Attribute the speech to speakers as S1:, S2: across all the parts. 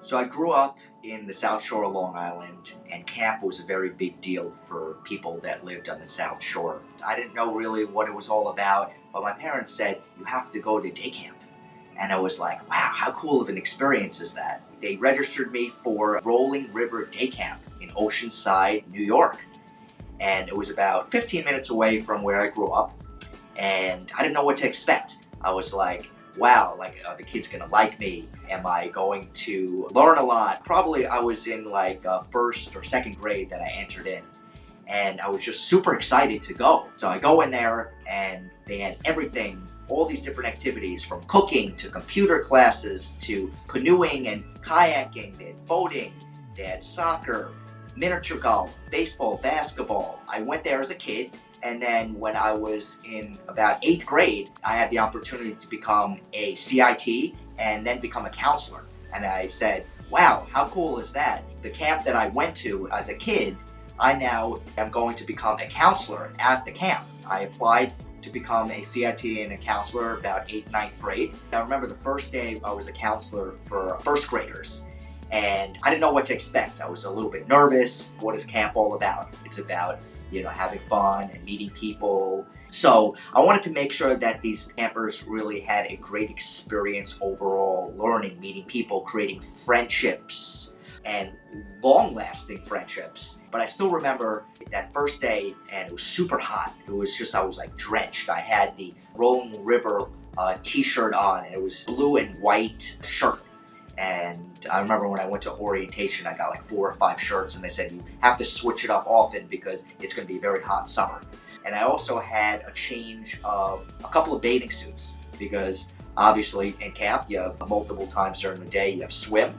S1: So I grew up in the South Shore of Long Island, and camp was a very big deal for people that lived on the South Shore. I didn't know really what it was all about, but my parents said, you have to go to day camp. And I was like, wow, how cool of an experience is that? They registered me for Rolling River Day Camp in Oceanside, New York. And it was about 15 minutes away from where I grew up, and I didn't know what to expect. I was like, wow, like, are the kids gonna like me? Am I going to learn a lot? Probably I was in like first or second grade that I entered in, and I was just super excited to go. So I go in there and they had everything, all these different activities, from cooking to computer classes to canoeing and kayaking, they had boating, they had soccer, miniature golf, baseball, basketball. I went there as a kid. And then when I was in about 8th grade, I had the opportunity to become a CIT and then become a counselor. And I said, wow, how cool is that? The camp that I went to as a kid, I now am going to become a counselor at the camp. I applied to become a CIT and a counselor about 8th, 9th grade. I remember the first day I was a counselor for first graders. And I didn't know what to expect. I was a little bit nervous. What is camp all about? It's about, having fun and meeting people. So I wanted to make sure that these campers really had a great experience overall, learning, meeting people, creating friendships, and long-lasting friendships. But I still remember that first day, and it was super hot. It was just, I was like drenched. I had the Rolling River t-shirt on, and it was blue and white shirt. And I remember when I went to orientation, I got like 4 or 5 shirts, and they said you have to switch it up often because it's going to be a very hot summer. And I also had a change of a couple of bathing suits, because obviously in camp you have multiple times during the day, you have swim.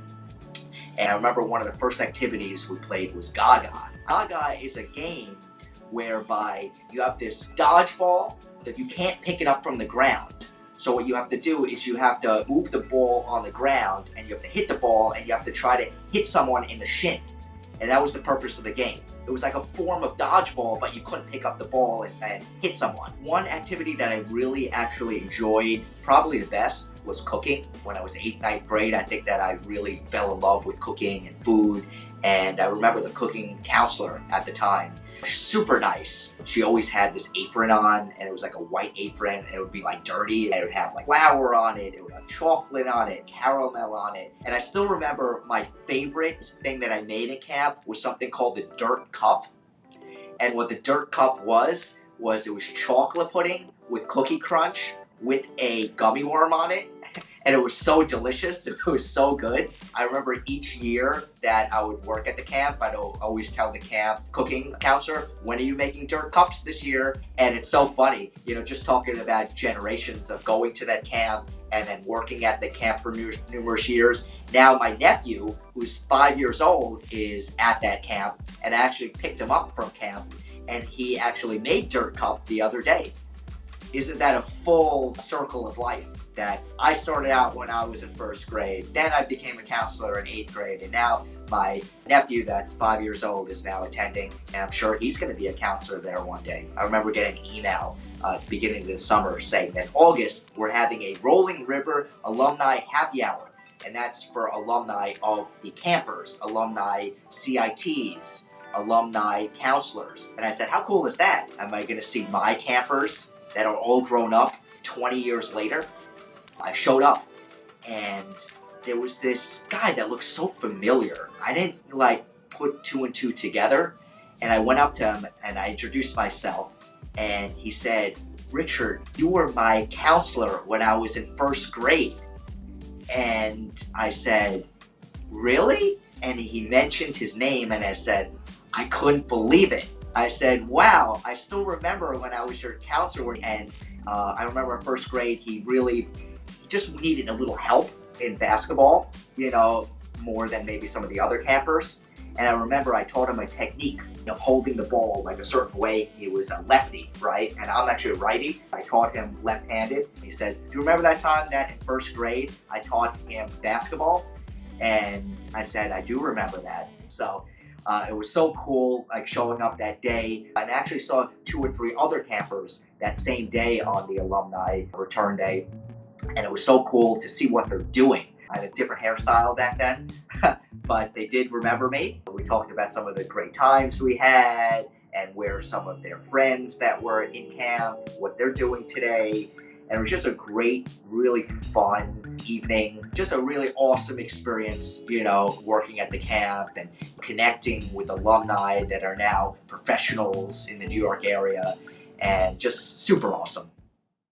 S1: And I remember one of the first activities we played was Gaga. Gaga is a game whereby you have this dodgeball that you can't pick it up from the ground. So what you have to do is you have to move the ball on the ground, and you have to hit the ball, and you have to try to hit someone in the shin. And that was the purpose of the game. It was like a form of dodgeball, but you couldn't pick up the ball and hit someone. One activity that I really actually enjoyed, probably the best, was cooking. When I was 8th, 9th grade, I think that I really fell in love with cooking and food. And I remember the cooking counselor at the time, super nice. She always had this apron on, and it was like a white apron, and it would be like dirty, and it would have like flour on it, it would have chocolate on it, caramel on it. And I still remember my favorite thing that I made in camp was something called the dirt cup. And what the dirt cup was it was chocolate pudding with cookie crunch with a gummy worm on it. And it was so delicious, it was so good. I remember each year that I would work at the camp, I'd always tell the camp cooking counselor, when are you making dirt cups this year? And it's so funny, just talking about generations of going to that camp and then working at the camp for numerous years. Now my nephew, who's 5 years old, is at that camp, and I actually picked him up from camp, and he actually made dirt cup the other day. Isn't that a full circle of life? That I started out when I was in 1st grade, then I became a counselor in 8th grade, and now my nephew that's 5 years old is now attending, and I'm sure he's going to be a counselor there one day. I remember getting an email at the beginning of the summer saying that August we're having a Rolling River Alumni Happy Hour, and that's for alumni of the campers, alumni CITs, alumni counselors. And I said, how cool is that? Am I going to see my campers that are all grown up 20 years later? I showed up, and there was this guy that looked so familiar. I didn't put 2 and 2 together, and I went up to him and I introduced myself, and he said, Richard, you were my counselor when I was in 1st grade. And I said, really? And he mentioned his name, and I said, I couldn't believe it. I said, wow, I still remember when I was your counselor. And I remember in 1st grade, he just needed a little help in basketball, more than maybe some of the other campers. And I remember I taught him a technique of holding the ball like a certain way. He was a lefty, right? And I'm actually a righty. I taught him left-handed. He says, do you remember that time that in 1st grade, I taught him basketball? And I said, I do remember that. So it was so cool, showing up that day. I actually saw 2 or 3 other campers that same day on the alumni return day. and it was so cool to see what they're doing. I had a different hairstyle back then, but they did remember me. We talked about some of the great times we had and where some of their friends that were in camp, what they're doing today. And it was just a great, really fun evening. Just a really awesome experience, working at the camp and connecting with alumni that are now professionals in the New York area, and just super awesome.